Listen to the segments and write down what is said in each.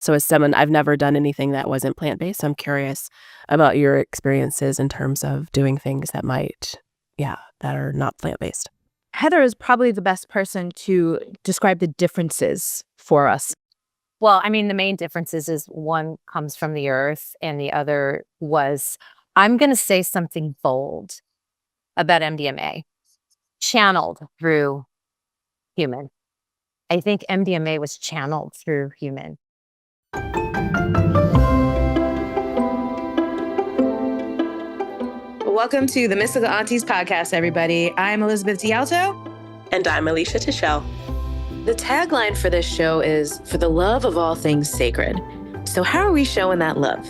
So as someone, I've never done anything that wasn't plant-based. So I'm curious about your experiences in terms of doing things that that are not plant-based. Heather is probably the best person to describe the differences for us. Well, I mean, the main differences is one comes from the earth and the other was, I'm going to say something bold about MDMA, channeled through human. I think MDMA was channeled through human. Welcome to the Mystical Aunties podcast, everybody. I'm Elizabeth D'Alto. And I'm Alicia Tischel. The tagline for this show is, "For the love of all things sacred." So how are we showing that love?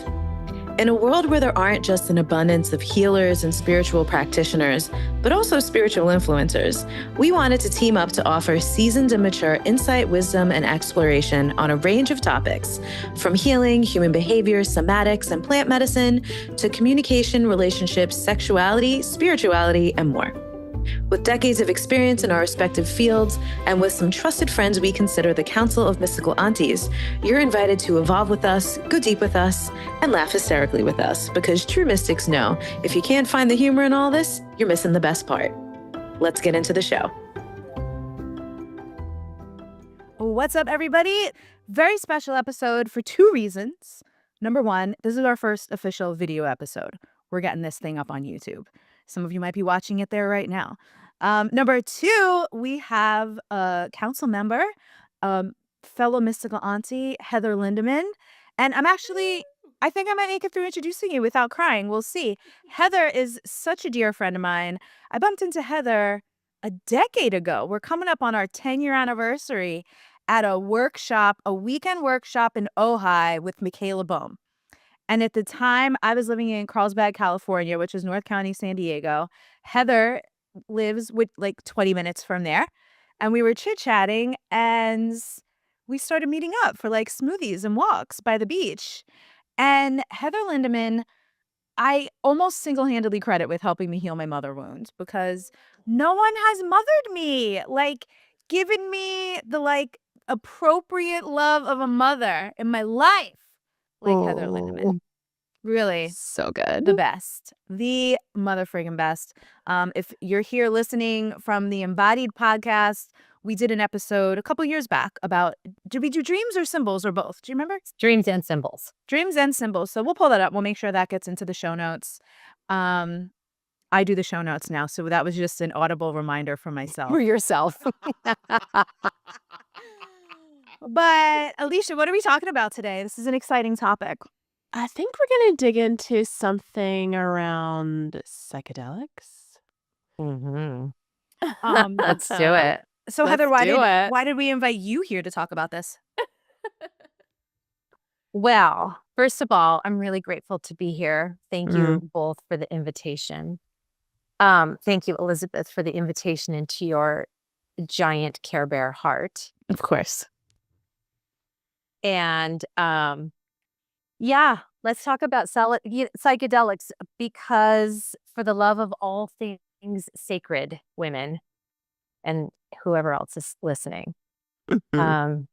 In a world where there aren't just an abundance of healers and spiritual practitioners, but also spiritual influencers, we wanted to team up to offer seasoned and mature insight, wisdom, and exploration on a range of topics, from healing, human behavior, somatics, and plant medicine, to communication, relationships, sexuality, spirituality, and more. With decades of experience in our respective fields, and with some trusted friends we consider the Council of Mystical Aunties, you're invited to evolve with us, go deep with us, and laugh hysterically with us, because true mystics know if you can't find the humor in all this, you're missing the best part. Let's get into the show. What's up, everybody? Very special episode for two reasons. Number one, this is our first official video episode. We're getting this thing up on YouTube. Some of you might be watching it there right now. Number two, we have a council member, fellow mystical auntie, Heather Lindemenn. And I think I might make it through introducing you without crying. We'll see. Heather is such a dear friend of mine. I bumped into Heather a decade ago. We're coming up on our 10-year anniversary at a weekend workshop in Ojai with Michaela Bohm. And at the time, I was living in Carlsbad, California, which is North County, San Diego. Heather lives like 20 minutes from there. And we were chit-chatting, and we started meeting up for like smoothies and walks by the beach. And Heather Lindemenn, I almost single-handedly credit with helping me heal my mother wound, because no one has mothered me, like given me the like appropriate love of a mother in my life. Like Heather Lindemenn. Really. So good. The best. The mother friggin' best. If you're here listening from the Embodied podcast, we did an episode a couple years back about, did we do dreams or symbols or both? Do you remember? Dreams and symbols. Dreams and symbols. So we'll pull that up. We'll make sure that gets into the show notes. I do the show notes now, so that was just an audible reminder for myself. For yourself. But Alicia, what are we talking about today? This is an exciting topic. I think we're going to dig into something around psychedelics. Mm-hmm. Let's do it. So Heather, why did we invite you here to talk about this? Well, first of all, I'm really grateful to be here. Thank you both for the invitation. Thank you, Elizabeth, for the invitation into your giant Care Bear heart. Of course. And let's talk about psychedelics, because for the love of all things sacred, women, and whoever else is listening, to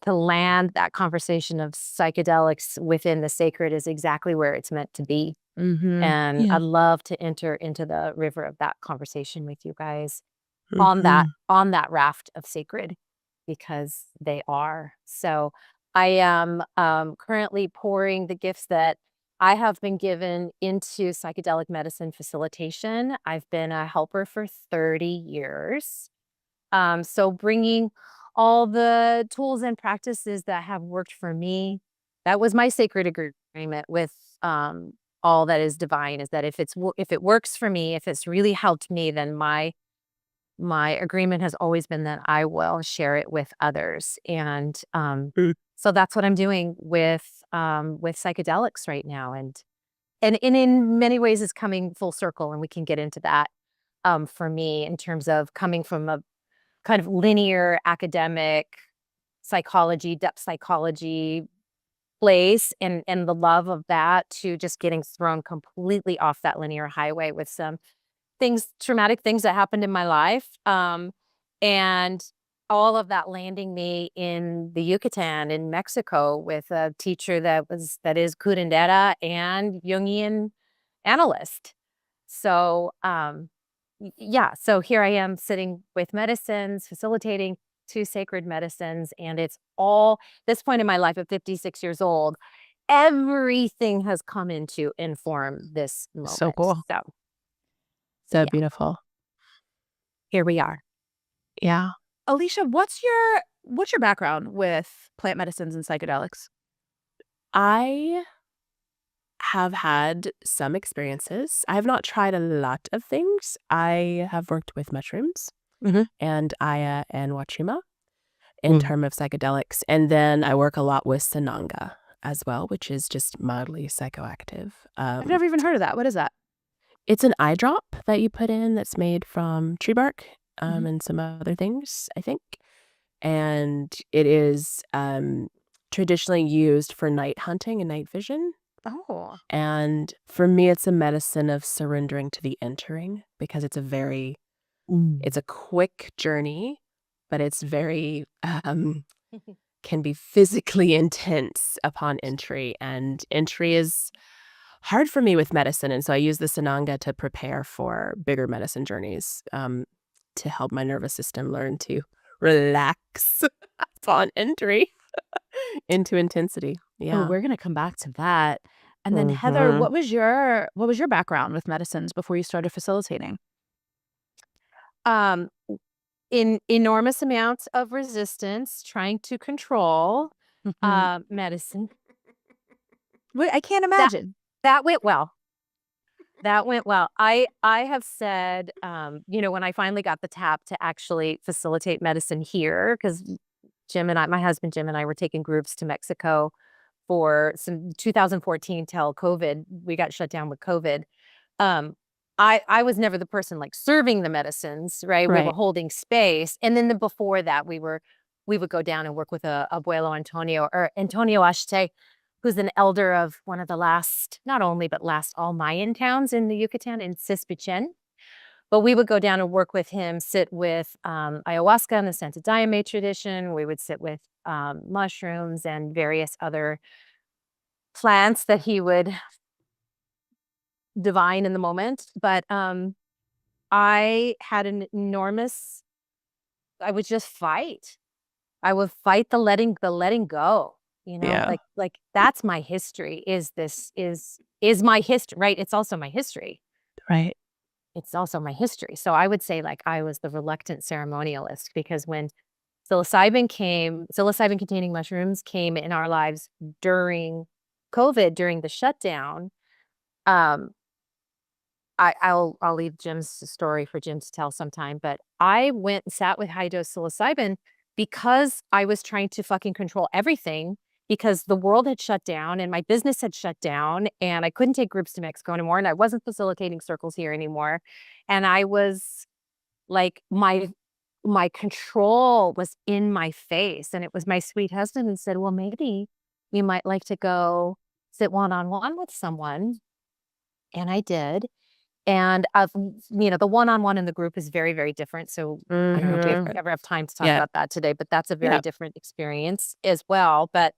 land that conversation of psychedelics within the sacred is exactly where it's meant to be. And I'd love to enter into the river of that conversation with you guys on that raft of sacred, because they are. So I am currently pouring the gifts that I have been given into psychedelic medicine facilitation. I've been a helper for 30 years. So bringing all the tools and practices that have worked for me, that was my sacred agreement with all that is divine, is that if it works for me, if it's really helped me, then my agreement has always been that I will share it with others. And so that's what I'm doing with psychedelics right now. And in many ways it's coming full circle, and we can get into that for me, in terms of coming from a kind of linear academic psychology, depth psychology place, and the love of that, to just getting thrown completely off that linear highway with some traumatic things that happened in my life. And all of that landing me in the Yucatan in Mexico with a teacher that is curandera and Jungian analyst. So yeah, so here I am sitting with medicines, facilitating 2 sacred medicines, and it's all this point in my life at 56 years old, everything has come into inform this So moment. cool. So So yeah, beautiful. here we are. Yeah. Alicia, what's your background with plant medicines and psychedelics? I have had some experiences. I have not tried a lot of things. I have worked with mushrooms and Aya and Wachuma in terms of psychedelics. And then I work a lot with Sananga as well, which is just mildly psychoactive. I've never even heard of that. What is that? It's an eye drop that you put in that's made from tree bark and some other things, I think. And it is traditionally used for night hunting and night vision. Oh. And for me, it's a medicine of surrendering to the entering because it's it's a quick journey, but it's very, can be physically intense upon entry. And entry is hard for me with medicine. And so I use the Sananga to prepare for bigger medicine journeys to help my nervous system learn to relax upon entry into intensity. Oh, Yeah. we're gonna come back to that. And then Heather, what was your background with medicines before you started facilitating? Um, in enormous amounts of resistance, trying to control medicine. Wait, I can't That imagine. that went well. That went well. I have said, when I finally got the tap to actually facilitate medicine here, because my husband Jim and I were taking groups to Mexico for some 2014 till COVID. We got shut down with COVID. Um, I was never the person like serving the medicines, right? We were Right. holding space. And then before that, we would go down and work with Abuelo Antonio or Antonio Ashte, who's an elder of one of the last, not only, but last all Mayan towns in the Yucatan in Cispichen. But we would go down and work with him, sit with ayahuasca and the Santa Diame tradition. We would sit with mushrooms and various other plants that he would divine in the moment. But I had an enormous, I would just fight. I would fight the letting go, Yeah. like that's my history is my history, right? It's also my history. Right. It's also my history. So I would say like I was the reluctant ceremonialist because when psilocybin containing mushrooms came in our lives during COVID, during the shutdown, um, I'll leave Jim's story for Jim to tell sometime, but I went and sat with high dose psilocybin because I was trying to fucking control everything because the world had shut down and my business had shut down and I couldn't take groups to Mexico anymore and I wasn't facilitating circles here anymore. And I was like, my control was in my face. And it was my sweet husband who said, well, maybe you might like to go sit one-on-one with someone. And I did. And the one-on-one in the group is very, very different. So I don't know if we ever have time to talk Yeah. about that today, but that's a very Yeah. different experience as well. But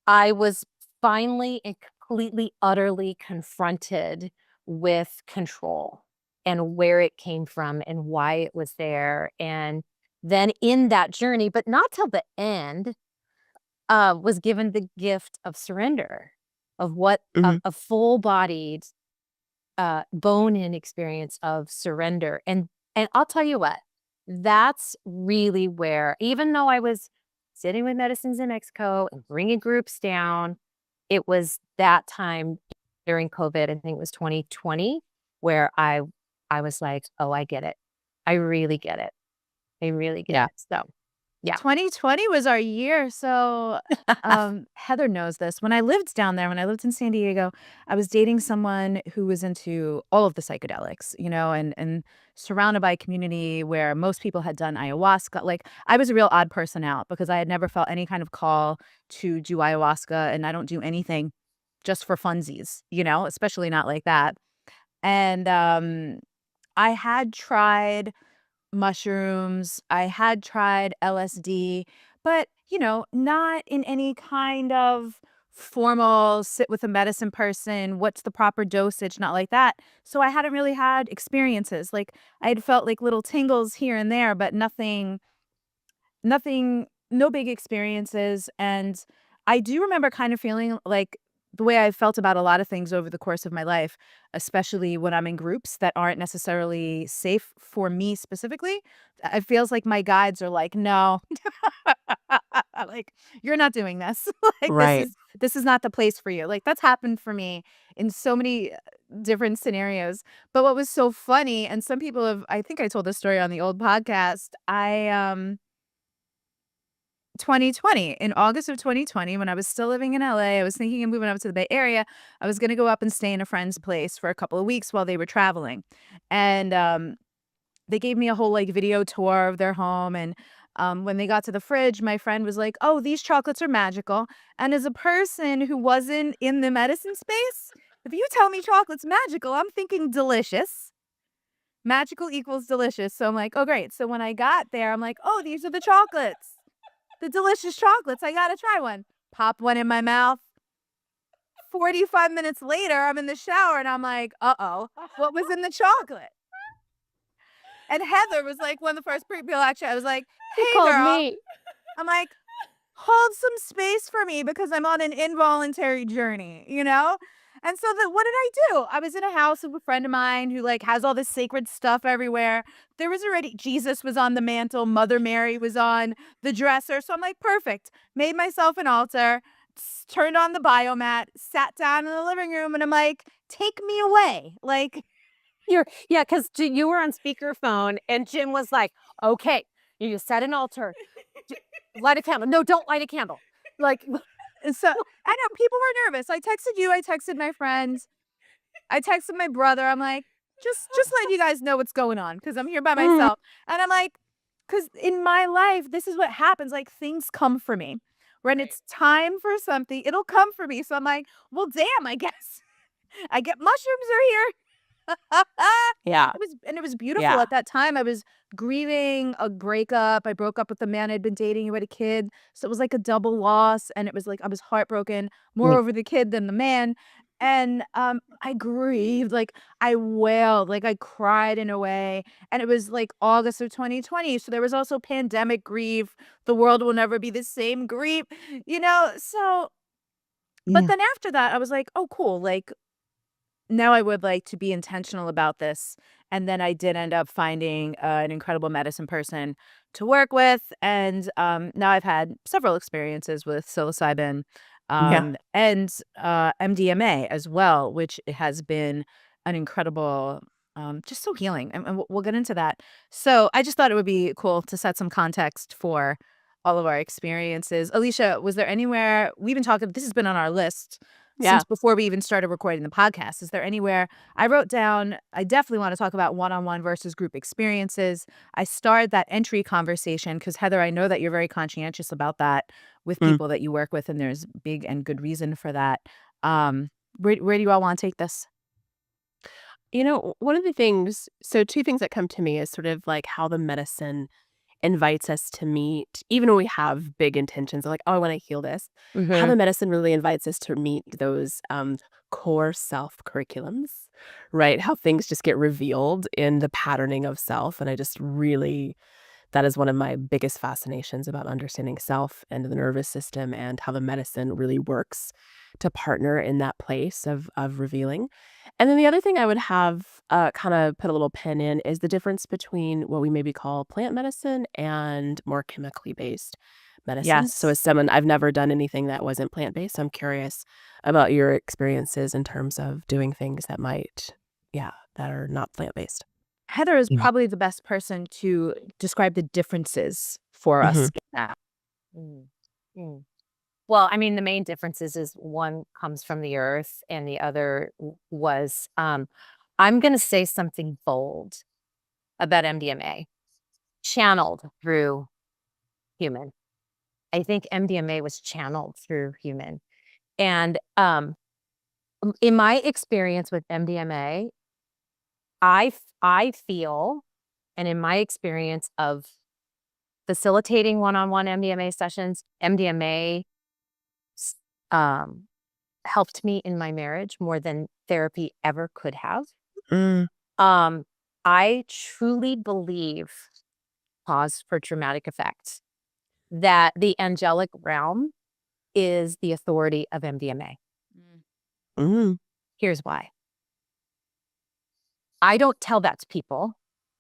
I was finally and completely, utterly confronted with control and where it came from and why it was there. And then in that journey, but not till the end, was given the gift of surrender, of what a full-bodied bone-in experience of surrender. And I'll tell you what, that's really where, even though I was sitting with medicines in Mexico and bringing groups down, it was that time during COVID, I think it was 2020, where I was like, oh, I get it. I really get it. I really get it. So yeah. 2020 was our year. So Heather knows this. When I lived down there, when I lived in San Diego, I was dating someone who was into all of the psychedelics, and surrounded by a community where most people had done ayahuasca. Like I was a real odd person out because I had never felt any kind of call to do ayahuasca and I don't do anything just for funsies, especially not like that. And I had tried mushrooms. I had tried LSD, but, not in any kind of formal sit with a medicine person. What's the proper dosage? Not like that. So I hadn't really had experiences. Like I had felt like little tingles here and there, but nothing, no big experiences. And I do remember kind of feeling like the way I felt about a lot of things over the course of my life, especially when I'm in groups that aren't necessarily safe for me specifically. It feels like my guides are like, no, like you're not doing this. Like Right. this is not the place for you. Like that's happened for me in so many different scenarios. But what was so funny, and some people have, I think I told this story on the old podcast. 2020, in August of 2020, when I was still living in LA, I was thinking of moving up to the Bay Area. I was going to go up and stay in a friend's place for a couple of weeks while they were traveling. And they gave me a whole like video tour of their home. And when they got to the fridge, my friend was like, "Oh, these chocolates are magical." And as a person who wasn't in the medicine space, if you tell me chocolate's magical, I'm thinking delicious. Magical equals delicious. So I'm like, oh, great. So when I got there, I'm like, oh, these are the chocolates. The delicious chocolates. I gotta try one. Pop one in my mouth. 45 minutes later, I'm in the shower and I'm like, uh-oh, what was in the chocolate? And Heather was like one of the first people actually. I was like, He hey called girl. me. I'm like, hold some space for me because I'm on an involuntary journey, And so what did I do? I was in a house of a friend of mine who like has all this sacred stuff everywhere. There was already Jesus was on the mantle, Mother Mary was on the dresser. So I'm like, perfect. Made myself an altar, turned on the biomat, sat down in the living room, and I'm like, take me away. Like, Yeah, because you were on speakerphone and Jim was like, okay, you set an altar, light a candle. No, don't light a candle. Like, so I know people were nervous. I texted you, I texted my friends. I texted my brother. I'm like, just let you guys know what's going on because I'm here by myself. And I'm like, because in my life, this is what happens. Like things come for me. When it's time for something, it'll come for me. So I'm like, well, damn, I guess I get mushrooms are here. Yeah. It was beautiful. Yeah. At that time, I was grieving a breakup. I broke up with the man I'd been dating who had a kid. So it was like a double loss. And it was like I was heartbroken more Mm. over the kid than the man. And I grieved, like I wailed, like I cried in a way. And it was like August of 2020. So there was also pandemic grief. The world will never be the same grief, So, but Yeah. then after that, I was like, oh, cool. Like now I would like to be intentional about this. And then I did end up finding an incredible medicine person to work with. And now I've had several experiences with psilocybin Yeah. and MDMA as well, which has been an incredible, just so healing. And we'll get into that. So I just thought it would be cool to set some context for all of our experiences. Alicia, was there anywhere we've been talking? This has been on our list Yeah. since before we even started recording the podcast. Is there anywhere I wrote down? I definitely want to talk about one-on-one versus group experiences. I started that entry conversation because Heather, I know that you're very conscientious about that with Mm. people that you work with, and there's big and good reason for that. Where do you all want to take this? One of the things, so two things that come to me is sort of like how the medicine invites us to meet, even when we have big intentions of like, oh, I want to heal this, how mm-hmm. the medicine really invites us to meet those core self curriculums, right? How things just get revealed in the patterning of self. And I just really, that is one of my biggest fascinations about understanding self and the nervous system and how the medicine really works to partner in that place of revealing. And then the other thing I would have kind of put a little pin in is the difference between what we maybe call plant medicine and more chemically based medicines. So Yes. as someone, I've never done anything that wasn't plant based. I'm curious about your experiences in terms of doing things that might, yeah, that are not plant based. Heather is Yeah. probably the best person to describe the differences for Hmm. us. Yeah. Mm. Mm. Well, I mean, the main differences is one comes from the earth and the other was, I'm going to say something bold about MDMA, channeled through human. I think MDMA was channeled through human. And in my experience with MDMA, I feel, and in my experience of facilitating one-on-one MDMA sessions, MDMA helped me in my marriage more than therapy ever could have. I truly believe, pause for dramatic effect, that the angelic realm is the authority of MDMA. Here's why. I don't tell that to people,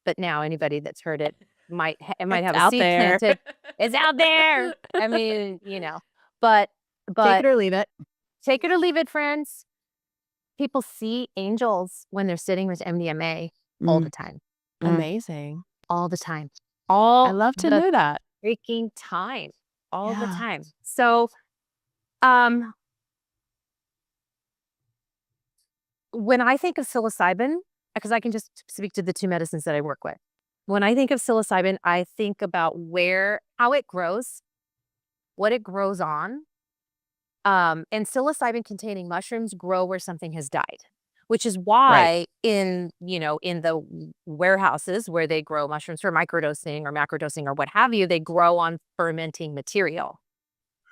but now anybody that's heard it might have a seed planted. It's out there. I mean, but Take it or leave it. Take it or leave it, friends. People see angels when they're sitting with MDMA all the time. Amazing. All the time. I love to know that. Freaking time. All the Yeah. time. So, when I think of psilocybin, because I can just speak to the two medicines that I work with. When I think of psilocybin, I think about how it grows, what it grows on. And psilocybin containing mushrooms grow where something has died, which is why in the warehouses where they grow mushrooms for microdosing or macrodosing or what have you, they grow on fermenting material.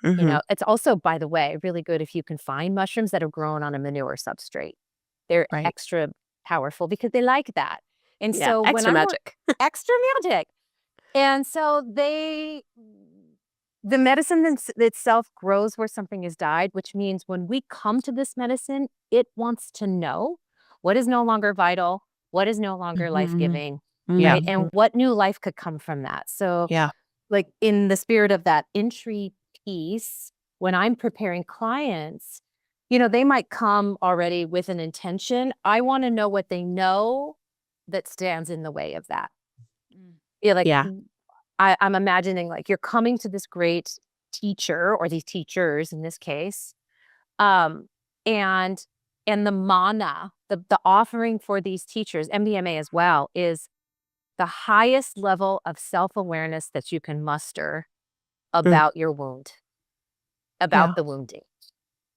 It's also, by the way, really good if you can find mushrooms that have grown on a manure substrate. They're extra powerful because they like that. And so extra magic. Extra magic. And so the medicine itself grows where something has died, which means when we come to this medicine, it wants to know what is no longer vital, what is no longer life-giving, right? And what new life could come from that. So like in the spirit of that entry piece, when I'm preparing clients, they might come already with an intention. I want to know what they know that stands in the way of that. I'm imagining like you're coming to this great teacher or these teachers in this case, and the mana, the offering for these teachers, MDMA as well, is the highest level of self-awareness that you can muster about your wound, about the wounding.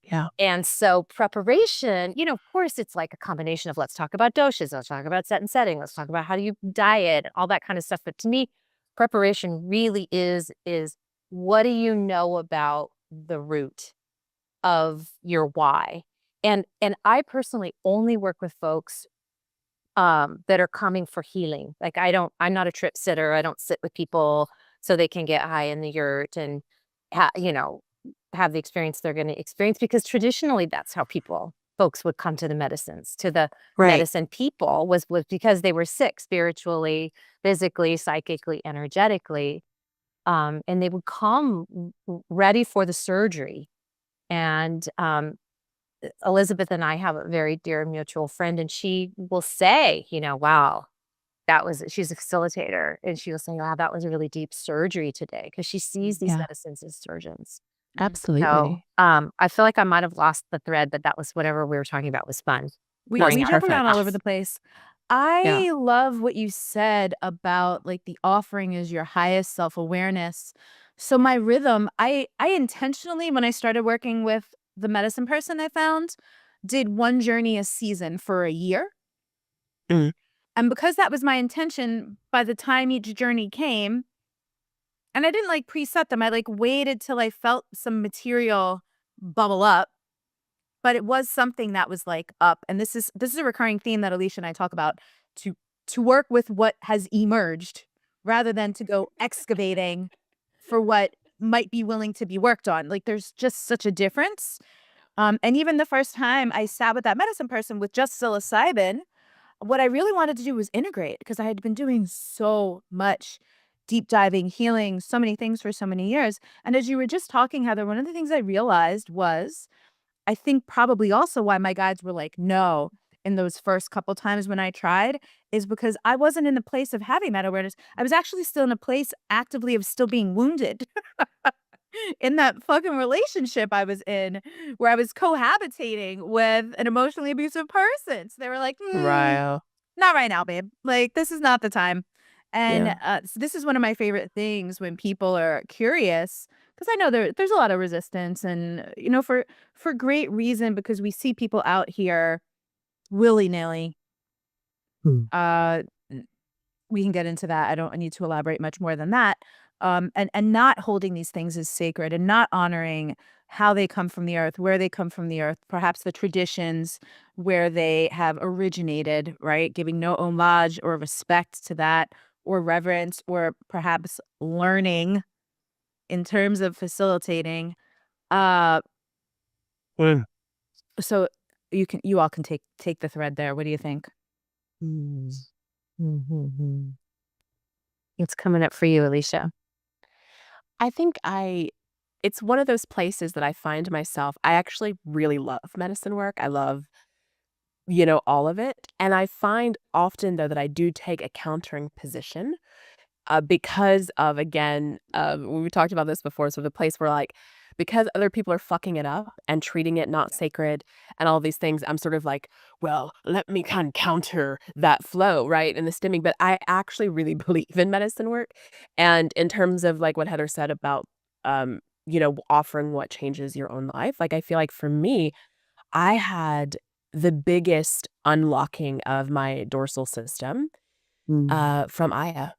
Yeah. And so preparation, of course, it's like a combination of let's talk about doshes, let's talk about set and setting, let's talk about how do you diet, all that kind of stuff. But to me, preparation really is what do you know about the root of your why? And I personally only work with folks that are coming for healing. Like I'm not a trip sitter. I don't sit with people so they can get high in the yurt and have the experience they're going to experience, because traditionally that's how folks would come to the medicines, to the medicine people was because they were sick spiritually, physically, psychically, energetically. And they would come ready for the surgery. And Elizabeth and I have a very dear mutual friend, and she will say, wow, she's a facilitator, and she will say, wow, that was a really deep surgery today, because she sees these medicines as surgeons. Absolutely. So I feel like I might have lost the thread, but that was whatever we were talking about was fun. We jump around all over the place. I love what you said about like the offering is your highest self-awareness. So my rhythm, I intentionally, when I started working with the medicine person I found, did one journey a season for a year. And because that was my intention, by the time each journey came, and I didn't like preset them, I like waited till I felt some material bubble up. But it was something that was like up. And this is a recurring theme that Alicia and I talk about, to work with what has emerged rather than to go excavating for what might be willing to be worked on. Like there's just such a difference. And even the first time I sat with that medicine person with just psilocybin, what I really wanted to do was integrate, because I had been doing so much deep diving, healing, so many things for so many years. And as you were just talking, Heather, one of the things I realized was, I think probably also why my guides were like, no, in those first couple times when I tried, is because I wasn't in the place of having that awareness. I was actually still in a place actively of still being wounded in that fucking relationship I was in, where I was cohabitating with an emotionally abusive person. So they were like, not right now, babe. Like, this is not the time. And so this is one of my favorite things when people are curious, because I know there's a lot of resistance, and for great reason, because we see people out here willy-nilly we can get into that. I don't need to elaborate much more than that. And not holding these things as sacred and not honoring how they come from the earth, where they come from the earth, perhaps the traditions where they have originated, right? Giving no homage or respect to that, or reverence, or perhaps learning in terms of facilitating. Uh, Mm. so you all can take the thread there. What do you think? Mm-hmm. It's coming up for you, Alicia. I think it's one of those places that I find myself, I actually really love medicine work. I love, all of it. And I find often, though, that I do take a countering position because of, again, we talked about this before. So the place where, like, because other people are fucking it up and treating it not sacred and all these things, I'm sort of like, well, let me kind of counter that flow, right? And the stimming. But I actually really believe in medicine work. And in terms of like what Heather said about, offering what changes your own life, like I feel like for me, I had the biggest unlocking of my dorsal system from Aya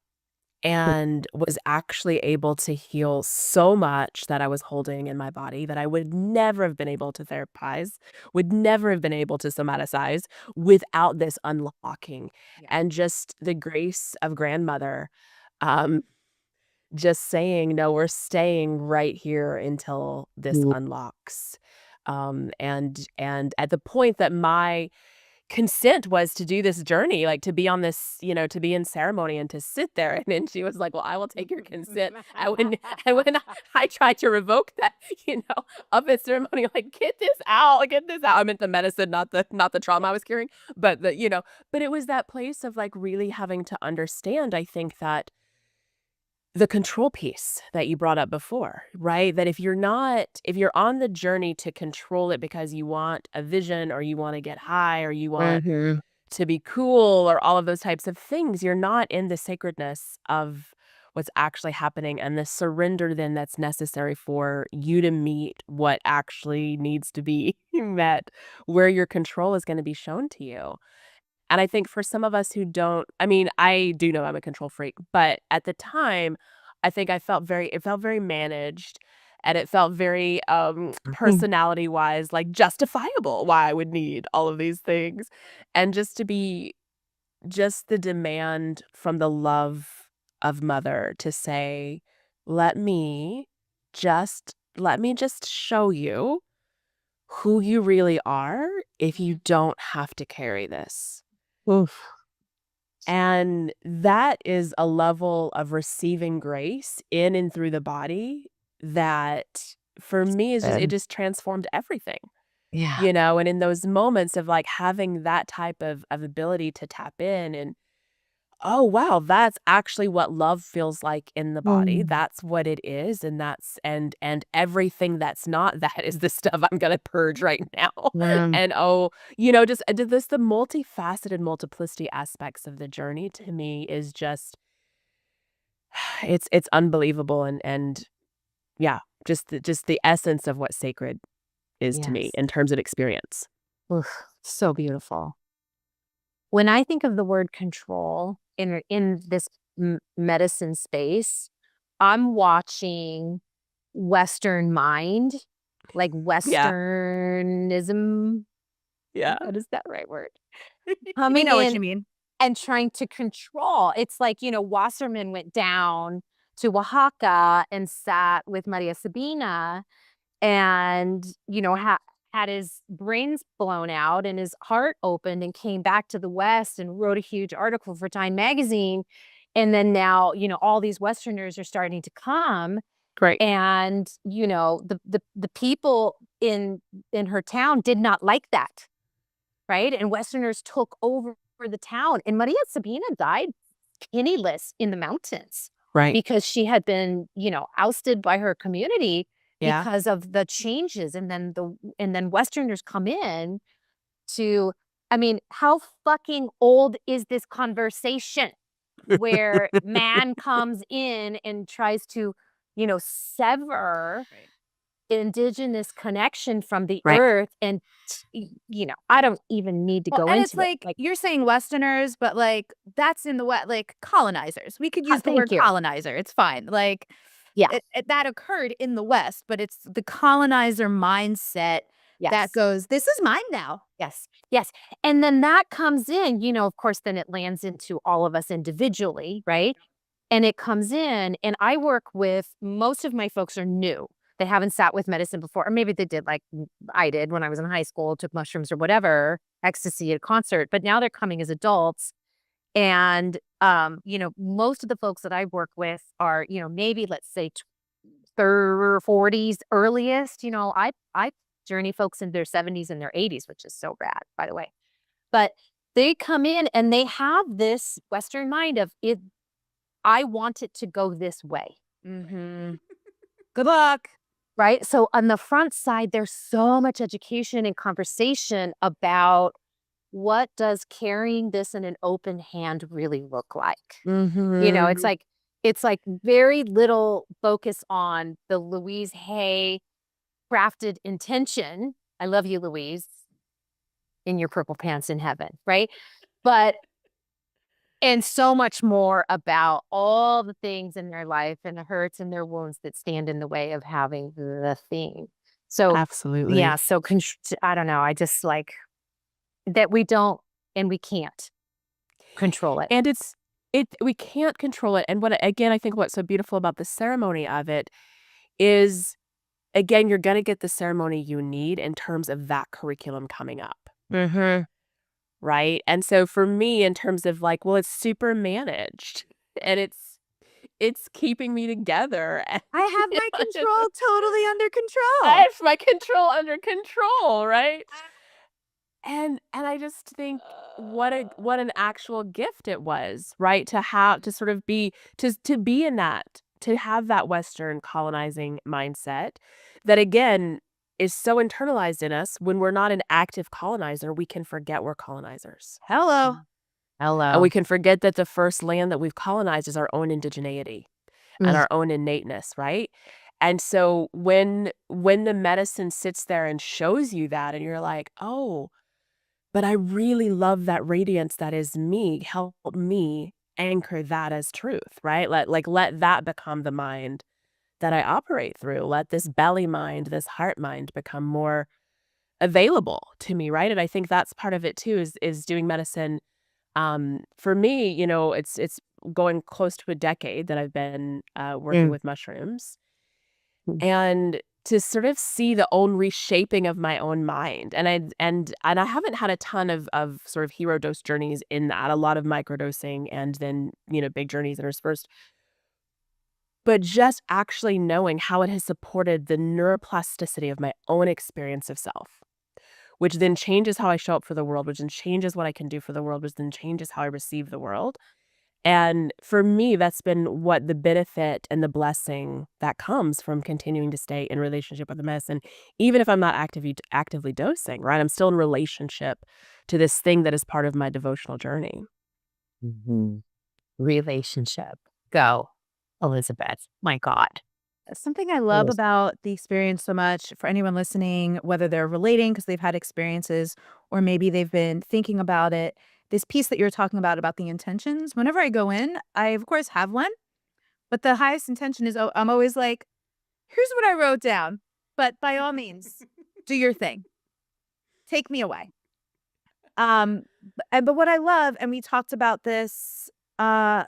and was actually able to heal so much that I was holding in my body that I would never have been able to therapize, would never have been able to somaticize without this unlocking. Yeah. And just the grace of grandmother, um, just saying, no, we're staying right here until this unlocks. And at the point that my consent was to do this journey, like to be on this, to be in ceremony and to sit there. And then she was like, well, I will take your consent. And when I tried to revoke that, of the ceremony, like, get this out, get this out. I meant the medicine, not the trauma I was carrying, but but it was that place of like really having to understand, I think, that the control piece that you brought up before, right? That if you're on the journey to control it because you want a vision or you want to get high or you want to be cool or all of those types of things, you're not in the sacredness of what's actually happening and the surrender then that's necessary for you to meet what actually needs to be met, where your control is going to be shown to you. And I think for some of us who don't, I mean, I do know I'm a control freak, but at the time, I think it felt very managed and it felt very personality wise, like justifiable why I would need all of these things. And just to be just the demand from the love of mother to say, let me just show you who you really are if you don't have to carry this. Oof. And that is a level of receiving grace in and through the body that for me is it just transformed everything, Yeah. and in those moments of like having that type of ability to tap in and, oh, wow, that's actually what love feels like in the body. That's what it is. And and everything that's not that is the stuff I'm going to purge right now. And just the multifaceted multiplicity aspects of the journey to me is just, it's unbelievable. And yeah, just the essence of what sacred is to me Yes. in terms of experience. Oof, so beautiful. When I think of the word control in this medicine space, I'm watching Western mind, like Yeah. Westernism. Yeah. What is that right word? We Coming know what in you mean. and trying to control. It's like, Wasserman went down to Oaxaca and sat with Maria Sabina and, had his brains blown out and his heart opened and came back to the West and wrote a huge article for Time magazine. And then now, all these Westerners are starting to come. Great. And, the people in her town did not like that. Right. And Westerners took over the town. And Maria Sabina died penniless in the mountains. Right. Because she had been, ousted by her community Yeah. because of the changes. And then Westerners come in to, I mean, how fucking old is this conversation where man comes in and tries to, sever Right. indigenous connection from the Right. earth. And, I don't even need to Well, go and it's into it. like you're saying Westerners, but like that's in the West, like colonizers. We could use the word thank you. colonizer. It's fine. Like Yeah. that occurred in the West, but it's the colonizer mindset that Yes. goes, this is mine now. Yes. Yes. And then that comes in, of course, then it lands into all of us individually, right? And it comes in, and I work with most of my folks are new. They haven't sat with medicine before, or maybe they did like I did when I was in high school, took mushrooms or whatever, ecstasy at a concert, but now they're coming as adults. And, most of the folks that I work with are, maybe let's say 40s earliest. I journey folks in their 70s and their 80s, which is so rad, by the way. But they come in and they have this Western mind of it. I want it to go this way. Mm-hmm. Good luck. Right. So on the front side, there's so much education and conversation about what does carrying this in an open hand really look like? Mm-hmm. It's like very little focus on the Louise Hay crafted intention. I love you, Louise, in your purple pants in heaven, right? But and so much more about all the things in their life and the hurts and their wounds that stand in the way of having the thing. So Absolutely. yeah, so I don't know. I just like that we don't and we can't control it. And we can't control it. And again, I think what's so beautiful about the ceremony of it is, again, you're going to get the ceremony you need in terms of that curriculum coming up. Mm-hmm. Right. And so for me, in terms of like, well, it's super managed and it's keeping me together. And, I have my control totally under control. I have my control under control. Right. And I just think what an actual gift it was, right? To have to sort of be to be in that, to have that Western colonizing mindset that again is so internalized in us. When we're not an active colonizer, we can forget we're colonizers. Hello. And we can forget that the first land that we've colonized is our own indigeneity and our own innateness, right? And so when the medicine sits there and shows you that and you're like, oh, but I really love that radiance that is me. Help me anchor that as truth, right? Let that become the mind that I operate through. Let this belly mind, this heart mind become more available to me, right? And I think that's part of it too, is doing medicine. For me, it's going close to a decade that I've been working with mushrooms. And to sort of see the own reshaping of my own mind. And I haven't had a ton of sort of hero dose journeys in that, a lot of microdosing and then, big journeys interspersed. But just actually knowing how it has supported the neuroplasticity of my own experience of self, which then changes how I show up for the world, which then changes what I can do for the world, which then changes how I receive the world. And for me, that's been what the benefit and the blessing that comes from continuing to stay in relationship with the medicine, even if I'm not actively dosing, right? I'm still in relationship to this thing that is part of my devotional journey. Relationship. Go, Elizabeth. My God. Something I love about the experience so much for anyone listening, whether they're relating because they've had experiences or maybe they've been thinking about it, this piece that you're talking about the intentions. Whenever I go in, I of course have one, but the highest intention is I'm always like, here's what I wrote down, but by all means, do your thing. Take me away. But what I love, and we talked about this,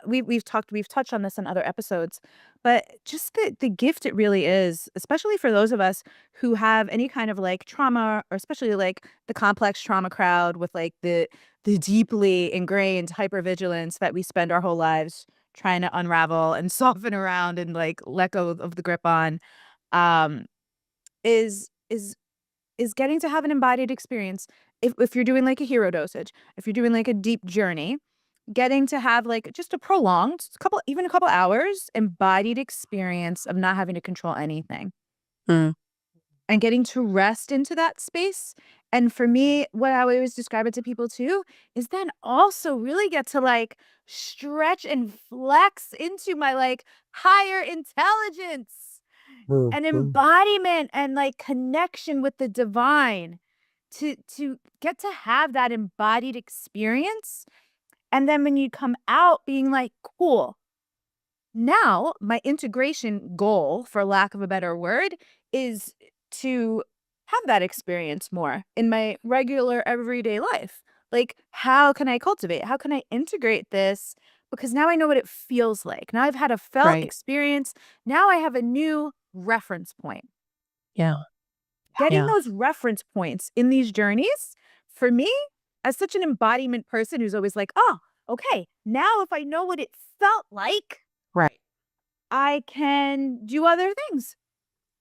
we've touched on this in other episodes, but just the gift it really is, especially for those of us who have any kind of like trauma, or especially like the complex trauma crowd with like the deeply ingrained hypervigilance that we spend our whole lives trying to unravel and soften around and like let go of the grip on, um, is getting to have an embodied experience. If you're doing like a hero dosage, if you're doing like a deep journey, getting to have like just a prolonged even a couple hours embodied experience of not having to control anything and getting to rest into that space. And for me, what I always describe it to people too is then also really get to like stretch and flex into my like higher intelligence. an embodiment and like connection with the divine to get to have that embodied experience. And then when you come out being like, cool, now my integration goal, for lack of a better word, is to have that experience more in my regular everyday life. Like, how can I cultivate? How can I integrate this? Because now I know what it feels like. Now I've had a felt Right. experience. Now I have a new reference point. Yeah. Getting Yeah. those reference points in these journeys, for me, as such an embodiment person who's always like, oh, okay, now if I know what it felt like, Right. I can do other things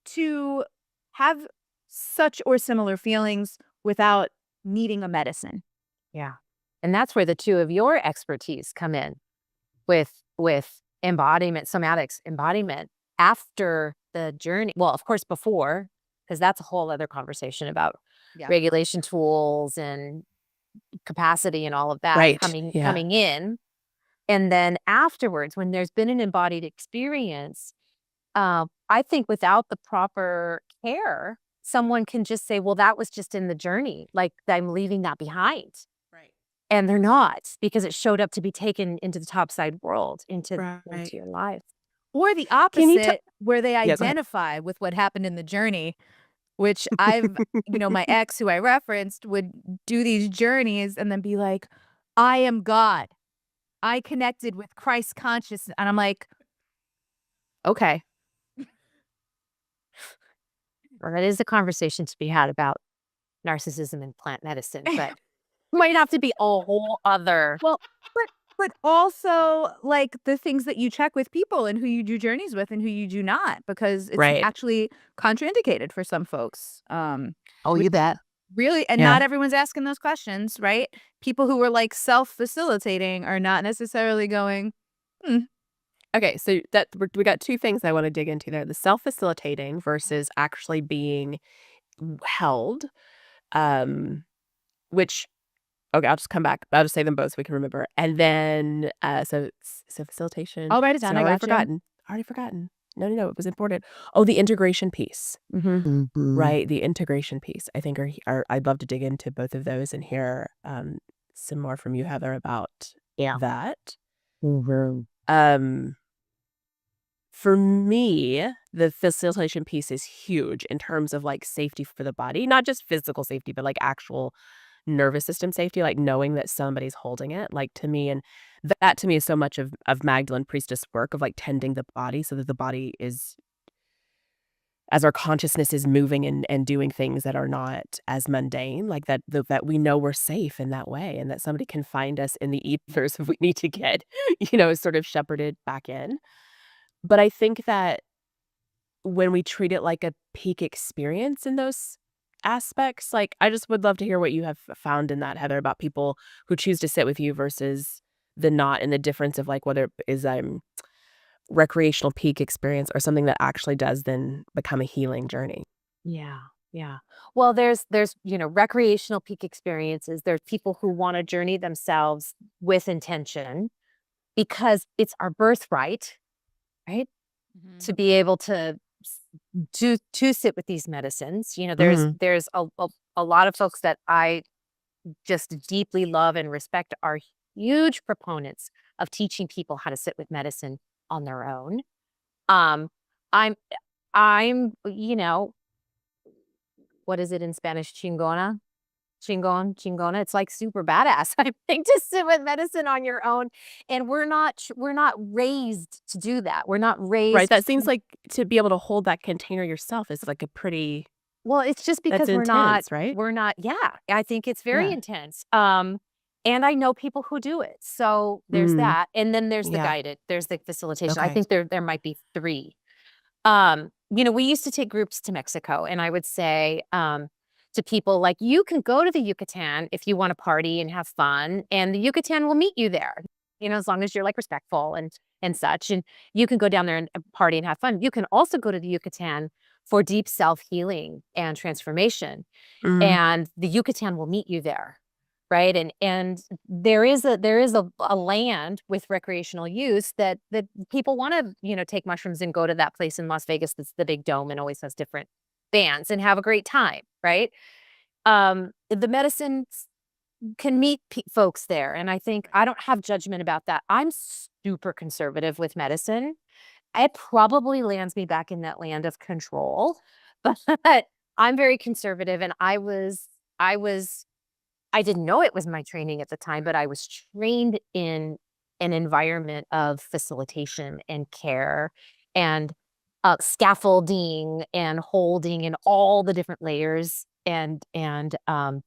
to have such or similar feelings without needing a medicine. Yeah. And that's where the two of your expertise come in with embodiment, somatics embodiment after the journey. Well, of course, before, because that's a whole other conversation about Yeah. regulation tools and capacity and all of that Right. coming in. And then afterwards, when there's been an embodied experience, I think without the proper care, someone can just say, well, that was just in the journey. Like I'm leaving that behind. Right. And they're not, because it showed up to be taken into the topside world, into Right. your life. Or the Can you opposite, where they Yeah, go ahead. identify with what happened in the journey, which I've, my ex who I referenced would do these journeys and then be like, I am God. I connected with Christ consciousness. And I'm like, okay. Well, that is a conversation to be had about narcissism and plant medicine, but might have to be a whole other. Well, but also like the things that you check with people and who you do journeys with and who you do not, because it's Right. actually contraindicated for some folks. Oh, you bet. Really, and Yeah. not everyone's asking those questions, right? People who are like self-facilitating are not necessarily going, Okay, so we got two things I want to dig into there: the self-facilitating versus actually being held. Which okay, I'll just come back. I'll just say them both so we can remember. And then so facilitation. I'll write it So down. I I already got you. forgotten. Already forgotten. No, it was important. Oh, the integration piece. Right, the integration piece. I think I'd love to dig into both of those and hear some more from you, Heather, about that. For me, the facilitation piece is huge in terms of like safety for the body, not just physical safety, but like actual nervous system safety, like knowing that somebody's holding it, like to me. And that to me is so much of Magdalene Priestess work of like tending the body so that the body is, as our consciousness is moving and doing things that are not as mundane, like that we know we're safe in that way, and that somebody can find us in the ethers if we need to get, sort of shepherded back in. But I think that when we treat it like a peak experience in those aspects, like, I just would love to hear what you have found in that, Heather, about people who choose to sit with you versus the not, and the difference of, like, whether it is, recreational peak experience or something that actually does then become a healing journey. Yeah. Yeah. Well, there's recreational peak experiences. There's people who want to journey themselves with intention because it's our birthright, right? To be able to sit with these medicines. There's a lot of folks that I just deeply love and respect are huge proponents of teaching people how to sit with medicine on their own. I'm what is it in Spanish? Chingona. It's like super badass, I think, to sit with medicine on your own. And we're not raised to do that. We're not raised. Right, that seems like to be able to hold that container yourself is like a pretty Well, it's just because that's intense, right? Yeah, I think it's very intense. And I know people who do it. So there's that. And then there's the guided, there's the facilitation. I Okay. think there might be three. We used to take groups to Mexico, and I would say to people, like, you can go to the Yucatan if you want to party and have fun, and the Yucatan will meet you there, as long as you're like respectful and such. And you can go down there and party and have fun. You can also go to the Yucatan for deep self-healing and transformation. And the Yucatan will meet you there. right? And there is a land with recreational use that people want to, you know, take mushrooms and go to that place in Las Vegas that's the big dome and always has different bands and have a great time, right? The medicine can meet folks there, and I think I don't have judgment about that. I'm super conservative with medicine. It probably lands me back in that land of control, but I'm very conservative, and I didn't know it was my training at the time, but I was trained in an environment of facilitation and care and scaffolding and holding and all the different layers and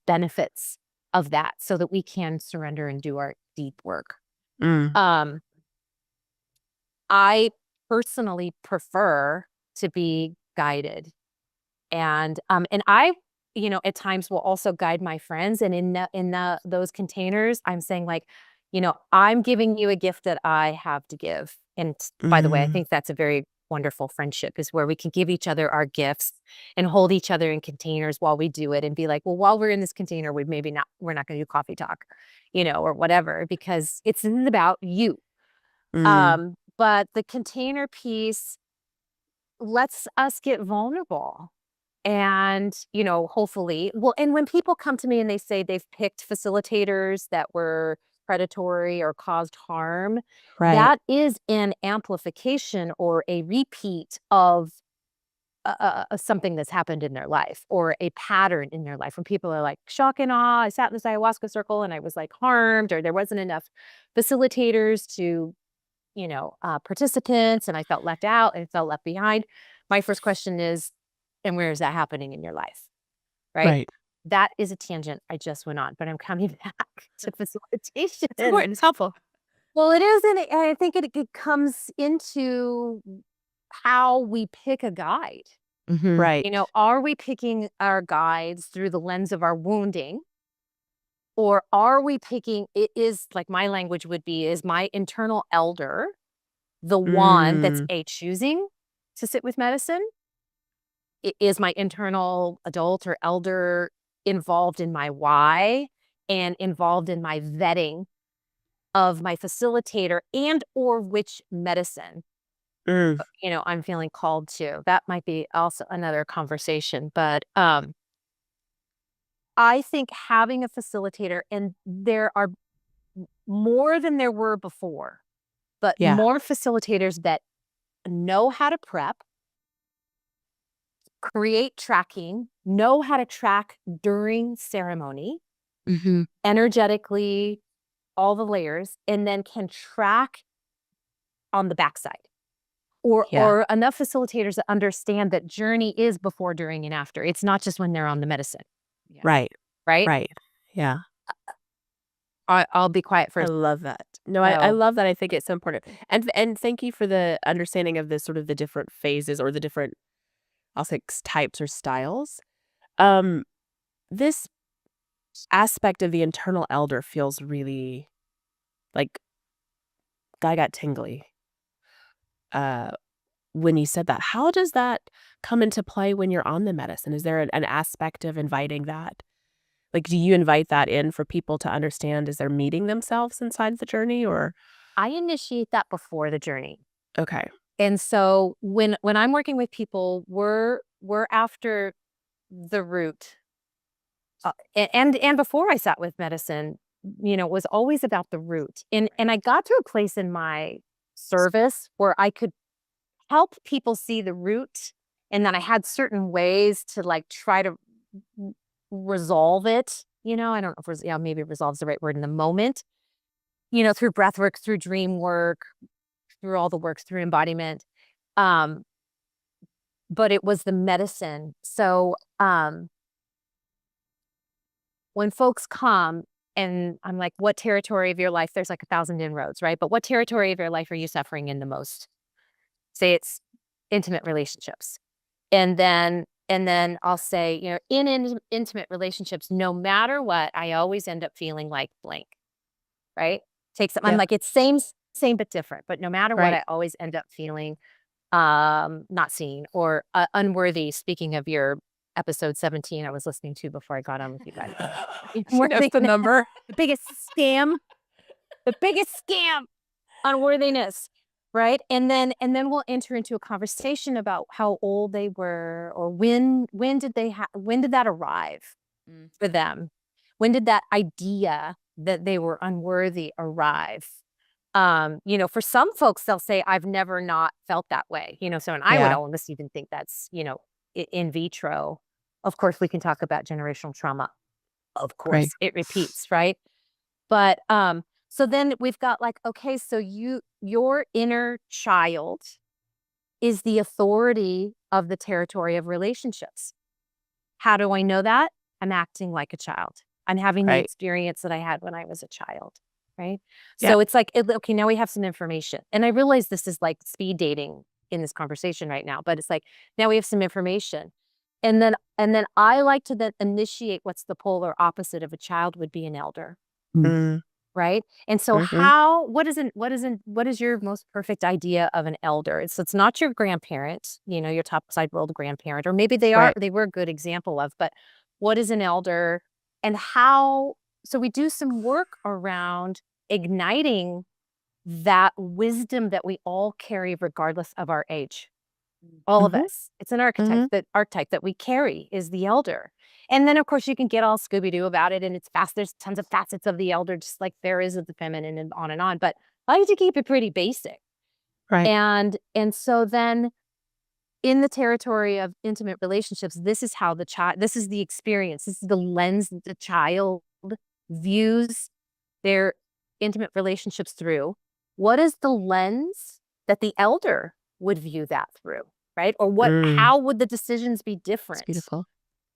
benefits of that so that we can surrender and do our deep work. Um, I personally prefer to be guided. And I, you know, at times will also guide my friends. And in those containers, I'm saying like, you know, I'm giving you a gift that I have to give. And by the way, I think that's a very wonderful friendship, is where we can give each other our gifts and hold each other in containers while we do it and be like, well, while we're in this container, we're not going to do coffee talk, you know, or whatever, because it's about you. But the container piece lets us get vulnerable. And, you know, hopefully, well, and when people come to me and they say they've picked facilitators that were predatory or caused harm, Right. that is an amplification or a repeat of something that's happened in their life, or a pattern in their life. When people are like, shock and awe, I sat in this ayahuasca circle and I was like harmed, or there wasn't enough facilitators to, you know, participants, and I felt left out and felt left behind. My first question is, and where is that happening in your life? Right? That is a tangent I just went on, but I'm coming back to facilitation. It's important. It's helpful. Well, it is, and I think it comes into how we pick a guide. Right. You know, are we picking our guides through the lens of our wounding? Or are we picking, it is like my language would be, is my internal elder the one that's choosing to sit with medicine? Is my internal adult or elder involved in my why and involved in my vetting of my facilitator and or which medicine, you know, I'm feeling called to? That might be also another conversation. But I think having a facilitator, and there are more than there were before, but more facilitators that know how to prep, create tracking, know how to track during ceremony, energetically, all the layers, and then can track on the backside. Or enough facilitators that understand that journey is before, during, and after. It's not just when they're on the medicine. Right. Right? Right. Yeah. I'll be quiet I first. love that. No, I love that. I think it's so important. And thank you for the understanding of the sort of the different phases or the different, I'll say, types or styles. This aspect of the internal elder feels really like, I got tingly when you said that. How does that come into play when you're on the medicine? Is there an aspect of inviting that? Like, do you invite that in for people to understand as they're meeting themselves inside the journey, or? I initiate that before the journey. Okay. And so when I'm working with people, we're after the root. And before I sat with medicine, you know, it was always about the root. And I got to a place in my service where I could help people see the root, and then I had certain ways to like try to resolve it. You know, I don't know if maybe resolve's the right word in the moment. You know, through breath work, through dream work, through all the works, through embodiment. But it was the medicine. So when folks come and I'm like, what territory of your life? There's like 1,000 inroads, right? But what territory of your life are you suffering in the most? Say it's intimate relationships. And then I'll say, you know, in intimate relationships, no matter what, I always end up feeling like blank, right? I'm like, it's same but different. But no matter what, I always end up feeling not seen or unworthy. Speaking of your episode 17 I was listening to before I got on with you guys. She knows the number. The biggest scam on worthiness, right? And then we'll enter into a conversation about how old they were, or when did that arrive for them? When did that idea that they were unworthy arrive? For some folks, they'll say, I've never not felt that way. So, and I would almost even think that's, in vitro. Of course, we can talk about generational trauma. Of course, it repeats, right? But so then we've got like, okay, so your inner child is the authority of the territory of relationships. How do I know that? I'm acting like a child. I'm having the experience that I had when I was a child, right? Yeah. So it's like, okay, now we have some information. And I realize this is like speed dating in this conversation right now, but it's like, now we have some information. And then I like to then initiate what's the polar opposite of a child would be an elder. Mm. Right. And so what is your most perfect idea of an elder? It's not your grandparent, your topside world grandparent, or maybe they were a good example of, but what is an elder, and how? So we do some work around igniting that wisdom that we all carry regardless of our age. All of us. It's an archetype. That archetype that we carry is the elder. And then, of course, you can get all Scooby-Doo about it, and it's fast. There's tons of facets of the elder, just like there is of the feminine, and on and on. But I like to keep it pretty basic. Right. And so then in the territory of intimate relationships, this is how this is the experience. This is the lens that the child views their intimate relationships through. What is the lens that the elder would view that through, right? Or how would the decisions be different? That's beautiful.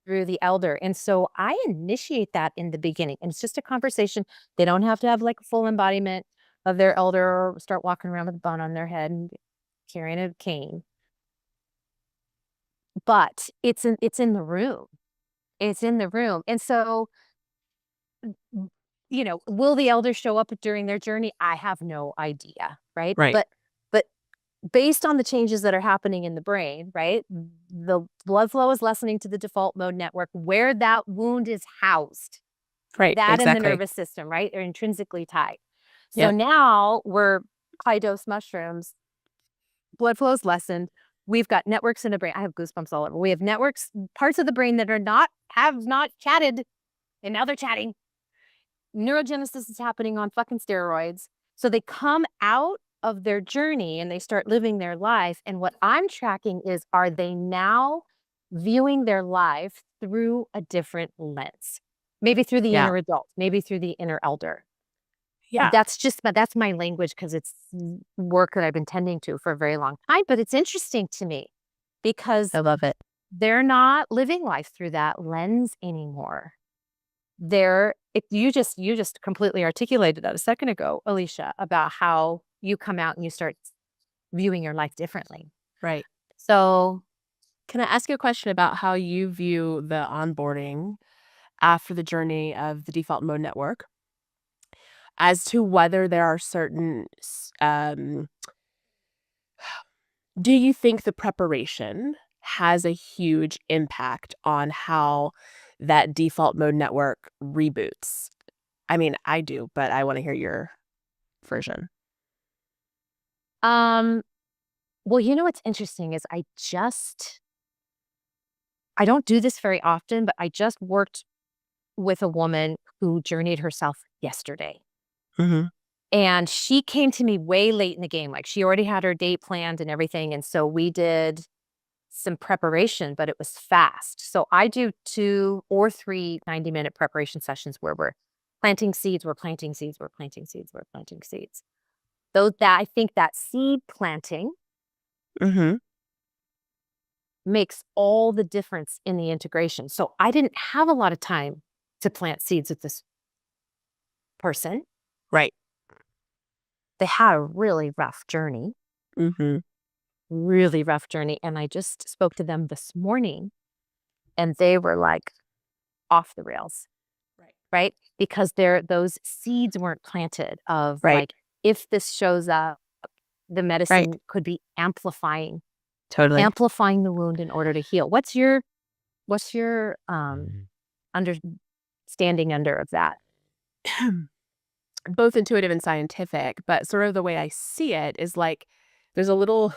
Through the elder. And so I initiate that in the beginning, and it's just a conversation. They don't have to have like a full embodiment of their elder, or start walking around with a bun on their head and carrying a cane. But it's in the room. It's in the room. And so, will the elder show up during their journey? I have no idea, right? Right. But based on the changes that are happening in the brain, right? The blood flow is lessening to the default mode network where that wound is housed. Right. That exactly. and the nervous system, right? They're intrinsically tied. So now we're high dose mushrooms. Blood flow is lessened. We've got networks in the brain. I have goosebumps all over. We have networks, parts of the brain that have not chatted, and now they're chatting. Neurogenesis is happening on fucking steroids. So they come out of their journey and they start living their life. And what I'm tracking is, are they now viewing their life through a different lens? Maybe through the inner adult, maybe through the inner elder. Yeah. That's my language, because it's work that I've been tending to for a very long time. But it's interesting to me because I love it. they're not living life through that lens anymore. You just completely articulated that a second ago, Alicia, about how you come out and you start viewing your life differently. Right. So Can I ask you a question about how you view the onboarding after the journey of the default mode network, as to whether there are certain, do you think the preparation has a huge impact on how that default mode network reboots? I mean, I do, but I want to hear your version. well, what's interesting is I don't do this very often, but I just worked with a woman who journeyed herself yesterday. And she came to me way late in the game. Like, she already had her date planned and everything. And so we did some preparation, but it was fast. So I do 2 or 3 90-minute preparation sessions where we're planting seeds, we're planting seeds, we're planting seeds, we're planting seeds. I think that seed planting makes all the difference in the integration. So I didn't have a lot of time to plant seeds with this person. Right. They had a really rough journey. Really rough journey. And I just spoke to them this morning, and they were like off the rails. Right? Because those seeds weren't planted of like, if this shows up, the medicine could be amplifying Totally. the wound in order to heal. What's your What's your understanding under of that? Both intuitive and scientific, but sort of the way I see it is like there's a little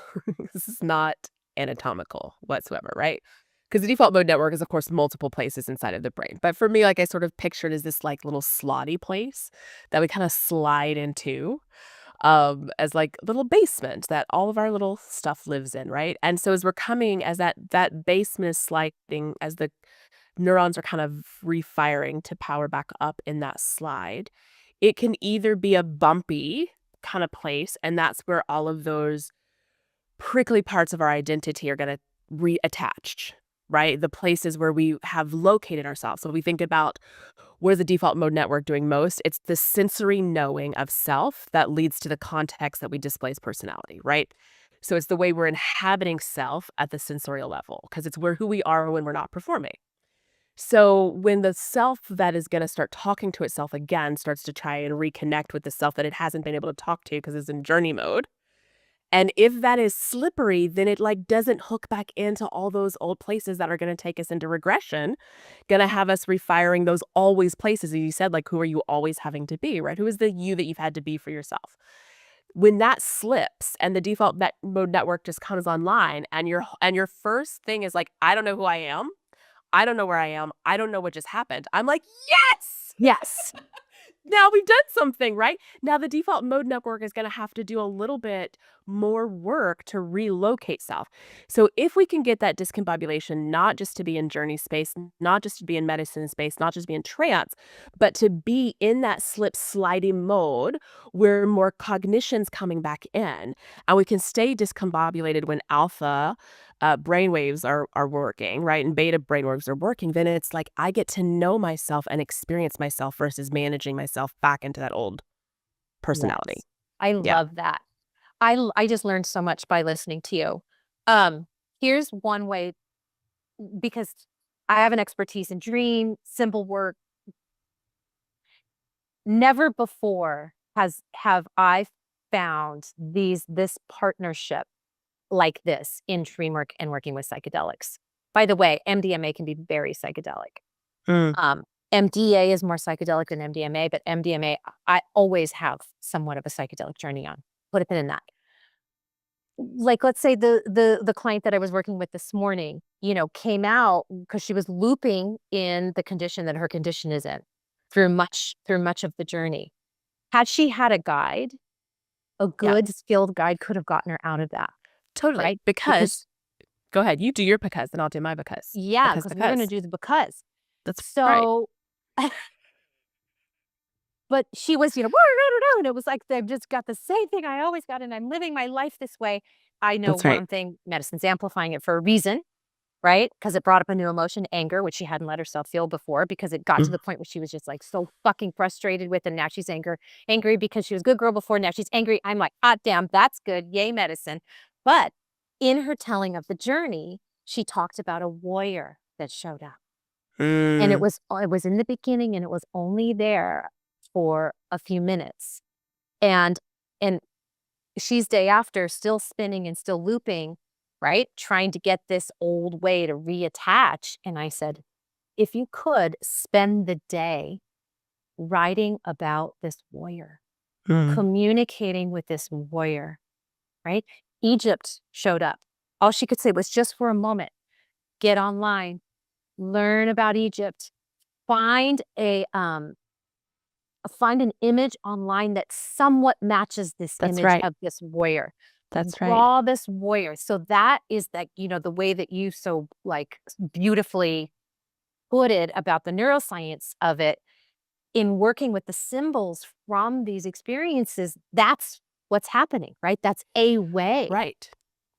this is not anatomical whatsoever, right? Because the default mode network is, of course, multiple places inside of the brain. But for me, like I sort of pictured as this like little slotty place that we kind of slide into as like a little basement that all of our little stuff lives in, right? And so as we're coming, as that basement is sliding, as the neurons are kind of refiring to power back up in that slide, it can either be a bumpy kind of place, and that's where all of those prickly parts of our identity are going to reattach, right? The places where we have located ourselves. So we think about where's the default mode network doing most? It's the sensory knowing of self that leads to the context that we display as personality, right? So it's the way we're inhabiting self at the sensorial level, because it's who we are when we're not performing. So when the self that is going to start talking to itself again starts to try and reconnect with the self that it hasn't been able to talk to because it's in journey mode, and if that is slippery, then it like doesn't hook back into all those old places that are going to take us into regression, going to have us refiring those always places. As you said, like, who are you always having to be, right? Who is the you that you've had to be for yourself? When that slips and the default mode network just comes online, and your first thing is like, I don't know who I am. I don't know where I am. I don't know what just happened. I'm like, yes! Yes. Now we've done something, right? Now the default mode network is going to have to do a little bit more work to relocate self. So if we can get that discombobulation, not just to be in journey space, not just to be in medicine space, not just be in trance, but to be in that slip sliding mode where more cognition's coming back in, and we can stay discombobulated when alpha brainwaves are working, right? And beta brainwaves are working, then it's like I get to know myself and experience myself versus managing myself back into that old personality. Yes. I Yeah. love that. I just learned so much by listening to you. Here's one way, because I have an expertise in dream, symbol work. Never before have I found this partnership like this in dream work and working with psychedelics. By the way, MDMA can be very psychedelic. Mm. MDA is more psychedelic than MDMA, but MDMA, I always have somewhat of a psychedelic journey on. Put a pin in that. Like, let's say the client that I was working with this morning, came out because she was looping in the condition that her condition is in through much of the journey. Had she had a guide, a good skilled guide could have gotten her out of that. Totally. Right? Because go ahead, you do your because, then I'll do my because. Yeah, because we're gonna do the because. That's right. So but she was, and it was like, I've just got the same thing I always got, and I'm living my life this way. I know That's right. one thing, medicine's amplifying it for a reason, right? Because it brought up a new emotion, anger, which she hadn't let herself feel before, because it got to the point where she was just like so fucking frustrated with, and now she's angry because she was a good girl before, now she's angry. I'm like, ah, damn, that's good. Yay, medicine. But in her telling of the journey, she talked about a warrior that showed up. And it was in the beginning, and it was only there for a few minutes. And she's day after still spinning and still looping, right? Trying to get this old way to reattach. And I said, if you could spend the day writing about this warrior, communicating with this warrior, right? Egypt showed up. All she could say was, just for a moment, get online, learn about Egypt, find an image online that somewhat matches this That's image right. of this warrior. That's right. Draw this warrior. So that is that, the way that you so like beautifully put it about the neuroscience of it, in working with the symbols from these experiences. That's what's happening, right? That's a way. Right.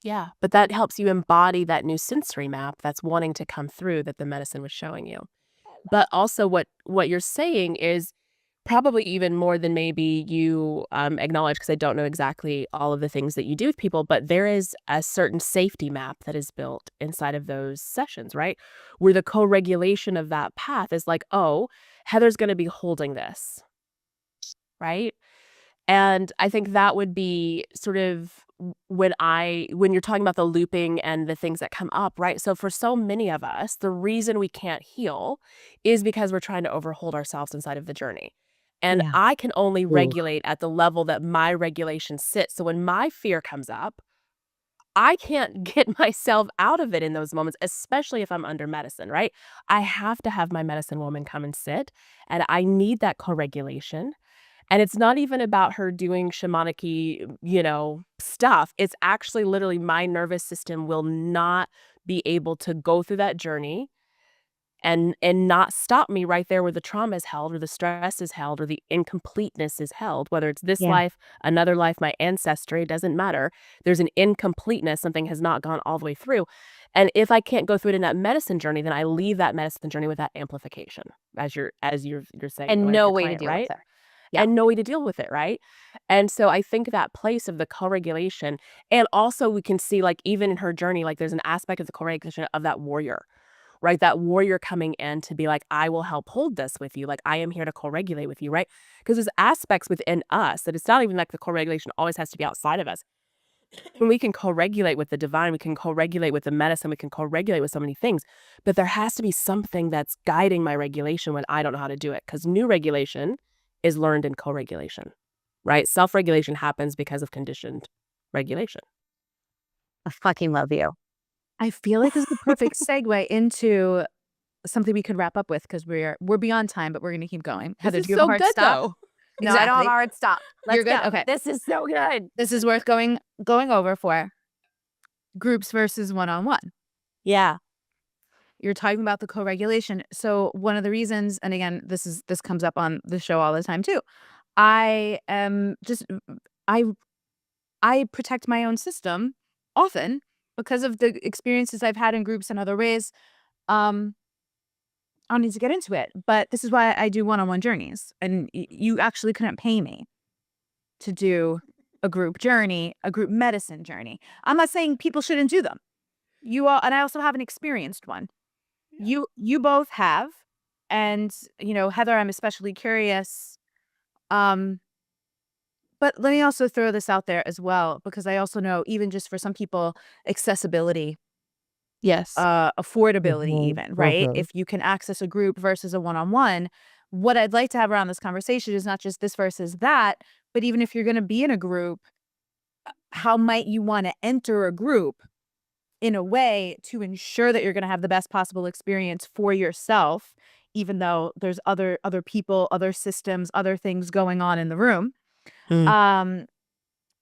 Yeah. But that helps you embody that new sensory map that's wanting to come through that the medicine was showing you. But also what you're saying is probably even more than maybe you acknowledge, because I don't know exactly all of the things that you do with people, but there is a certain safety map that is built inside of those sessions, right? Where the co-regulation of that path is like, oh, Heather's going to be holding this, right? And I think that would be sort of when you're talking about the looping and the things that come up, right? So for so many of us, the reason we can't heal is because we're trying to overhold ourselves inside of the journey. And Yeah. I can only Oof. regulate at the level that my regulation sits. So when my fear comes up, I can't get myself out of it in those moments, especially if I'm under medicine, right? I have to have my medicine woman come and sit, and I need that co-regulation. And it's not even about her doing shamanic-y, stuff. It's actually literally my nervous system will not be able to go through that journey and not stop me right there where the trauma is held or the stress is held or the incompleteness is held, whether it's this Yeah. life, another life, my ancestry, it doesn't matter. There's an incompleteness, something has not gone all the way through. And if I can't go through it in that medicine journey, then I leave that medicine journey with that amplification, as you're saying, And like no your way to client, deal right? with it. Yeah. And no way to deal with it, right? And so I think that place of the co-regulation, and also we can see, like, even in her journey, like, there's an aspect of the co-regulation of that warrior, right? That warrior coming in to be like, I will help hold this with you. Like, I am here to co-regulate with you, right? Because there's aspects within us that it's not even like the co-regulation always has to be outside of us. And we can co-regulate with the divine, we can co-regulate with the medicine, we can co-regulate with so many things. But there has to be something that's guiding my regulation when I don't know how to do it. Because new regulation is learned in co-regulation, right? Self-regulation happens because of conditioned regulation. I fucking love you. I feel like this is the perfect segue into something we could wrap up with because we're beyond time, but we're going to keep going. Heather, do you have a hard stop? No, I don't have Exactly. a hard stop. Let's You're good? go. Okay. This is so good. This is worth going over for groups versus one-on-one. Yeah. You're talking about the co-regulation. So one of the reasons, and again, this comes up on the show all the time too. I protect my own system often because of the experiences I've had in groups and other ways. I don't need to get into it, but this is why I do one-on-one journeys. And you actually couldn't pay me to do a group journey, a group medicine journey. I'm not saying people shouldn't do them. You all, and I also haven't experienced one. You both have, and Heather, I'm especially curious. But let me also throw this out there as well, because I also know, even just for some people, accessibility, Yes. affordability, Mhm, even, right? mhm. If you can access a group versus a one-on-one, what I'd like to have around this conversation is not just this versus that, but even if you're going to be in a group, how might you want to enter a group in a way to ensure that you're going to have the best possible experience for yourself, even though there's other people, other systems, other things going on in the room. Mm.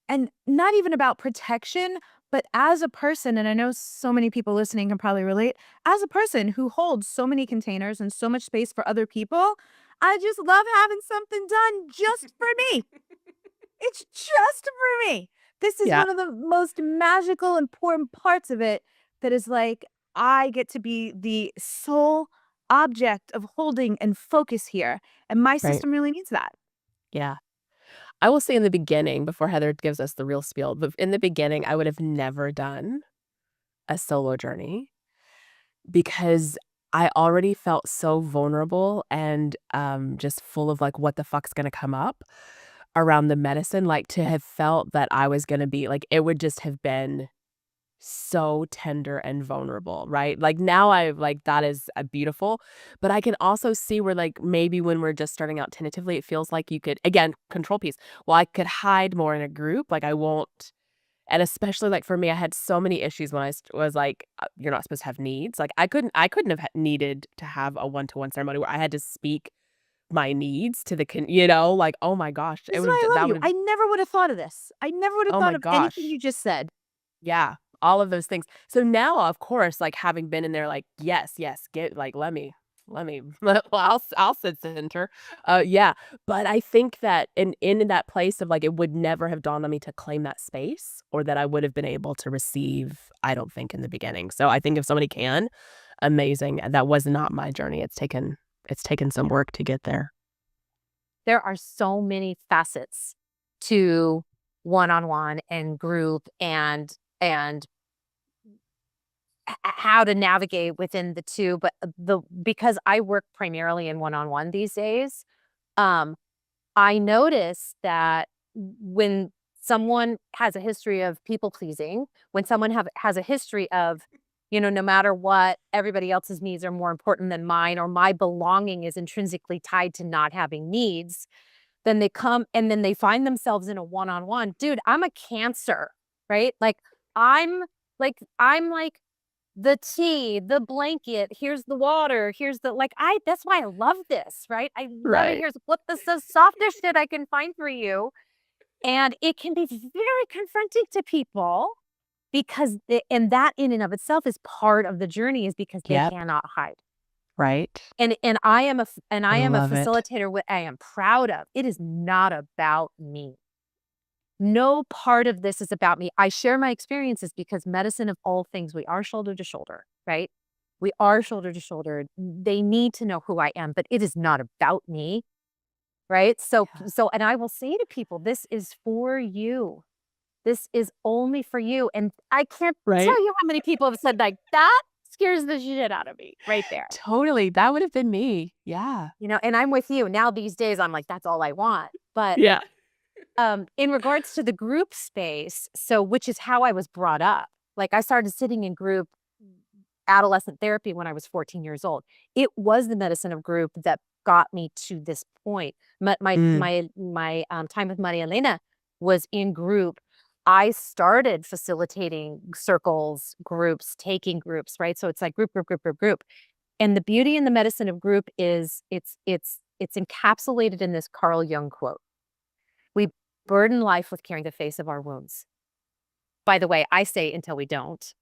And not even about protection, but as a person, and I know so many people listening can probably relate, as a person who holds so many containers and so much space for other people, I just love having something done just for me. It's just for me. This is Yeah. one of the most magical, important parts of it, that is like, I get to be the sole object of holding and focus here. And my Right. system really needs that. Yeah. I will say in the beginning, before Heather gives us the real spiel, but in the beginning, I would have never done a solo journey because I already felt so vulnerable and just full of like, what the fuck's gonna come up around the medicine. Like, to have felt that I was gonna be like, it would just have been so tender and vulnerable, right? Like, now I like, that is beautiful, but I can also see where, like, maybe when we're just starting out tentatively, it feels like you could, again, control piece. Well, I could hide more in a group, like, I won't. And especially, like, for me, I had so many issues when I was like, you're not supposed to have needs. Like, I couldn't have needed to have a one-to-one ceremony where I had to speak my needs to the like, oh my gosh, This it is would why I have, love that you. would have, I never would have thought of this. I never would have oh thought my of anything gosh. you just said. Yeah, all of those things. So now, of course, like, having been in there, like, yes, get, like, let me, well, I'll sit center. Yeah, but I think that in that place of, like, it would never have dawned on me to claim that space, or that I would have been able to receive, I don't think, in the beginning. So I think if somebody can, amazing. That was not my journey. It's taken some work to get there. There are so many facets to one-on-one and group and how to navigate within the two. But because I work primarily in one-on-one these days, I notice that when someone has a history of people pleasing, when someone has a history of, no matter what, everybody else's needs are more important than mine, or my belonging is intrinsically tied to not having needs, then they come and then they find themselves in a one-on-one. Dude, I'm a Cancer, right? Like I'm like the tea, the blanket, here's the water, here's the that's why I love this, right? I love it. Right. Here's what the softest shit I can find for you. And it can be very confronting to people because and that in and of itself is part of the journey, is because they Yep. cannot hide. Right. And I am a love it. facilitator. What I am proud of, it is not about me. No part of this is about me. I share my experiences because medicine of all things, we are shoulder to shoulder, right? We are shoulder to shoulder. They need to know who I am, but it is not about me, right? So, and I will say to people, this is for you. This is only for you. And I can't Right. tell you how many people have said like, that scares the shit out of me right there. Totally. That would have been me. Yeah. And I'm with you. Now these days, I'm like, that's all I want. But Yeah. in regards to the group space, which is how I was brought up. Like I started sitting in group adolescent therapy when I was 14 years old. It was the medicine of group that got me to this point. My time with Maria Elena was in group. I started facilitating circles, groups, taking groups, right? So it's like group. And the beauty in the medicine of group is it's encapsulated in this Carl Jung quote. We burden life with carrying the face of our wounds. By the way, I say until we don't.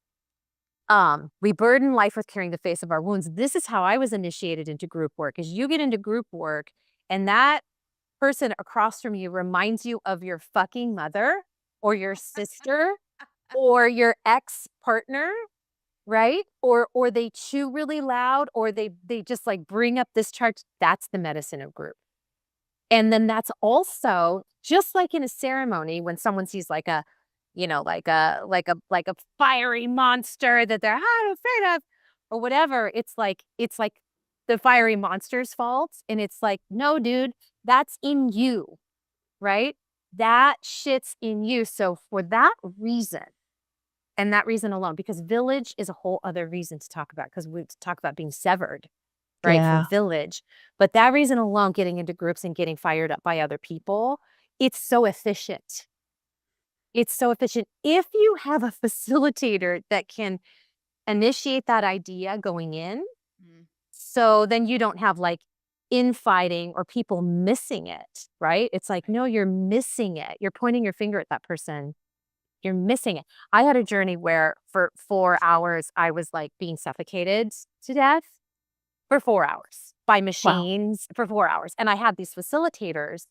We burden life with carrying the face of our wounds. This is how I was initiated into group work. Is you get into group work and that person across from you reminds you of your fucking mother or your sister or your ex-partner, right? Or they chew really loud, or they just like bring up this charge. That's the medicine of group. And then that's also just like in a ceremony when someone sees like a fiery monster that they're afraid of or whatever. It's like the fiery monster's fault. And it's like, no, dude, that's in you, right? That shit's in you. So for that reason, and that reason alone, because village is a whole other reason to talk about, because we talk about being severed, right, Yeah. from village. But that reason alone, getting into groups and getting fired up by other people, it's so efficient. It's so efficient. If you have a facilitator that can initiate that idea going in, so then you don't have like infighting or people missing it, right? It's like, no, you're missing it. You're pointing your finger at that person. You're missing it. I had a journey where for 4 hours, I was like being suffocated to death for 4 hours by machines for 4 hours. And I had these facilitators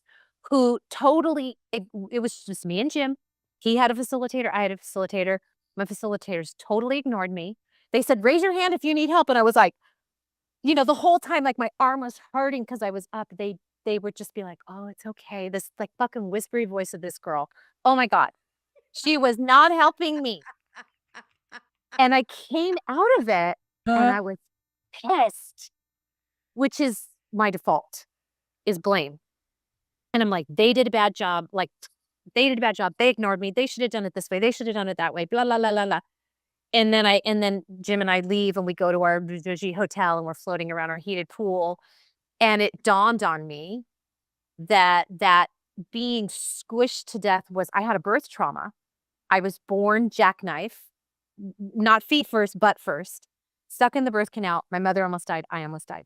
who totally, it was just me and Jim. He had a facilitator. I had a facilitator. My facilitators totally ignored me. They said, raise your hand if you need help. And I was like, the whole time, like my arm was hurting because I was up. They would just be like, oh, it's okay. This like fucking whispery voice of this girl. Oh my God. She was not helping me. And I came out of it and I was pissed, which is my default, is blame. And I'm like, they did a bad job. Like, they did a bad job. They ignored me. They should have done it this way. They should have done it that way. Blah, blah, blah, blah, blah. And then Jim and I leave and we go to our bougie hotel and we're floating around our heated pool. And it dawned on me that being squished to death I had a birth trauma. I was born jackknife, not feet first, butt first, stuck in the birth canal. My mother almost died. I almost died.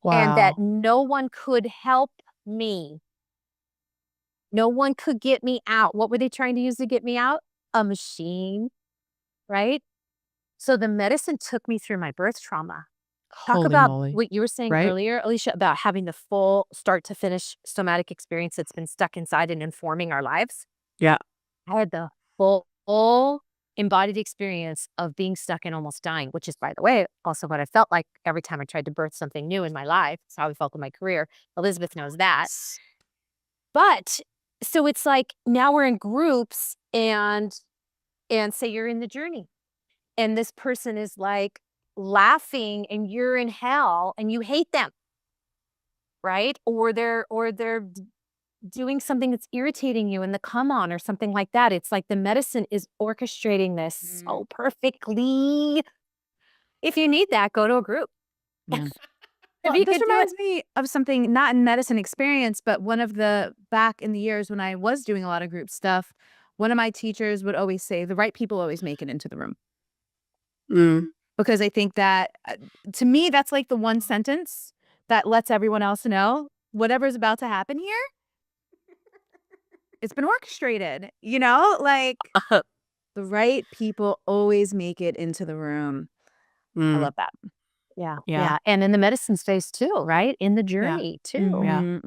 Wow. And that no one could help me. No one could get me out. What were they trying to use to get me out? A machine, right? So the medicine took me through my birth trauma. Talk Holy about moly. what you were saying Right? earlier, Alicia, about having the full start to finish somatic experience that's been stuck inside and informing our lives. Yeah. I had the full embodied experience of being stuck and almost dying, which is, by the way, also what I felt like every time I tried to birth something new in my life. It's how I felt in my career. Elizabeth knows that. But so it's like now we're in groups and say you're in the journey and this person is like laughing and you're in hell and you hate them, right? Or they're doing something that's irritating you in the come on or something like that. It's like the medicine is orchestrating this so perfectly. If you need that, go to a group. Yeah. If Well, you this could do it. reminds me of something not in medicine experience, but one of the back in the years when I was doing a lot of group stuff, one of my teachers would always say, the right people always make it into the room. Because I think that, to me, that's like the one sentence that lets everyone else know whatever's about to happen here, it's been orchestrated, you know? Like, the right people always make it into the room. I love that. Yeah. Yeah. And in the medicine space too, right? In the Yeah. journey too. Yeah.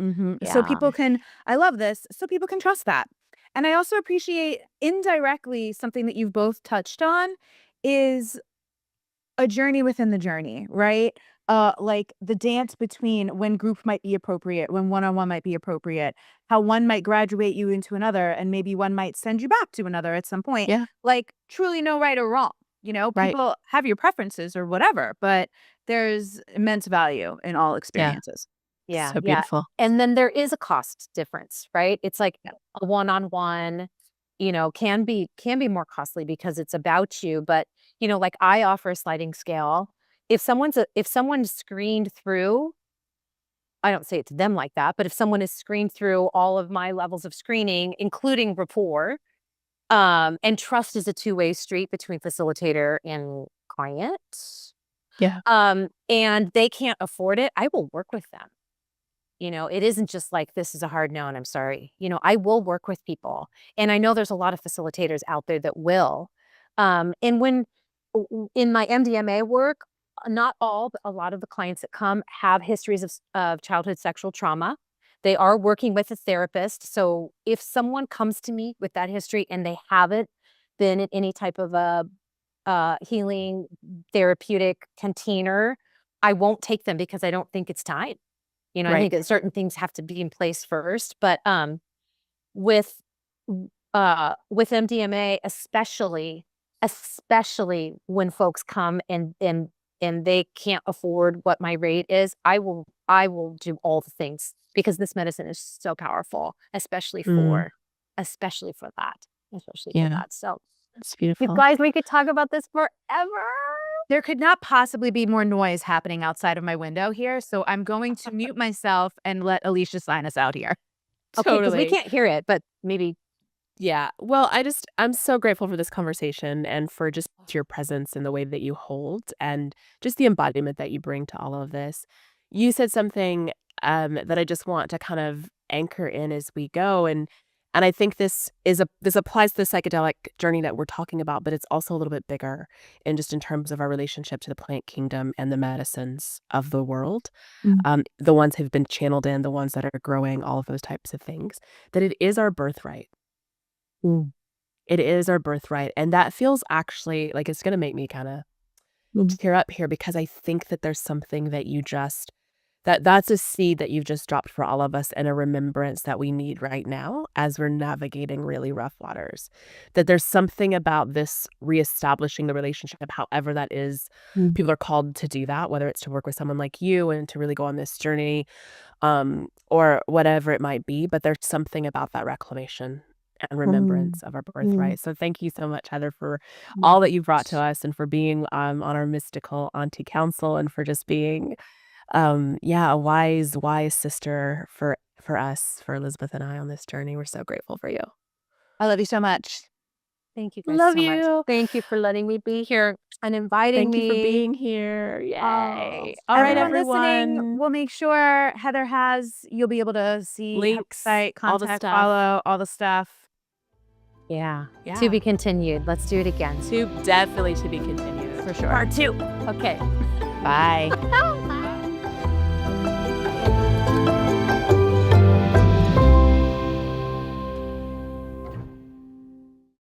So Yeah. people can, I love this, so people can trust that. And I also appreciate indirectly something that you've both touched on is a journey within the journey, right? Like the dance between when group might be appropriate, when one-on-one might be appropriate, how one might graduate you into another, and maybe one might send you back to another at some point. Yeah. Like truly no right or wrong. You know, Right. people have your preferences or whatever, but there's immense value in all experiences. Yeah. So beautiful. And then there is a cost difference, right? It's like a one-on-one, you know, can be more costly because it's about you. But, you know, like I offer a sliding scale. If someone's screened through, I don't say it to them like that, but if someone is screened through all of my levels of screening, including rapport, and trust is a two-way street between facilitator and client. Yeah. And they can't afford it, I will work with them. You know, it isn't just like, this is a hard no and I'm sorry. You know, I will work with people. And I know there's a lot of facilitators out there that will. And when in my MDMA work, not all, but a lot of the clients that come have histories of childhood sexual trauma. They are working with a therapist. So if someone comes to me with that history and they haven't been in any type of a healing therapeutic container, I won't take them because I don't think it's time. You know, I Right. think that certain things have to be in place first. But with MDMA, especially when folks come and they can't afford what my rate is, I will do all the things because this medicine is so powerful, especially for that. Yeah. So It's you beautiful. guys, we could talk about this forever. There could not possibly be more noise happening outside of my window here, so I'm going to mute myself and let Alicia sign us out here. Okay, because we can't hear it, but maybe. Yeah. Well, I'm so grateful for this conversation and for just your presence and the way that you hold and just the embodiment that you bring to all of this. You said something that I just want to kind of anchor in as we go. And I think this applies to the psychedelic journey that we're talking about, but it's also a little bit bigger in terms of our relationship to the plant kingdom and the medicines of the world. The ones who've been channeled in, the ones that are growing, all of those types of things, that it is our birthright. It is our birthright. And that feels actually like it's going to make me kind of tear up here because I think that there's something that that's a seed that you've just dropped for all of us and a remembrance that we need right now as we're navigating really rough waters. That there's something about this reestablishing the relationship, however that is. People are called to do that, whether it's to work with someone like you and to really go on this journey or whatever it might be. But there's something about that reclamation and remembrance of our birthright. So thank you so much, Heather, for all that you brought to us and for being on our mystical Auntie Council and for just being a wise sister for us, for Elizabeth and I on this journey. We're so grateful for you. I love you so much. Thank you guys Love so you. much. Thank you for letting me be here and inviting Thank me. you for being here. Yay. All right, Everyone listening, everyone. we'll make sure Heather you'll be able to see Links, her site, all the contact, stuff. follow, all the stuff. Yeah. Yeah. To be continued. Let's do it again. Definitely to be continued. For sure. Part 2. Okay. Bye.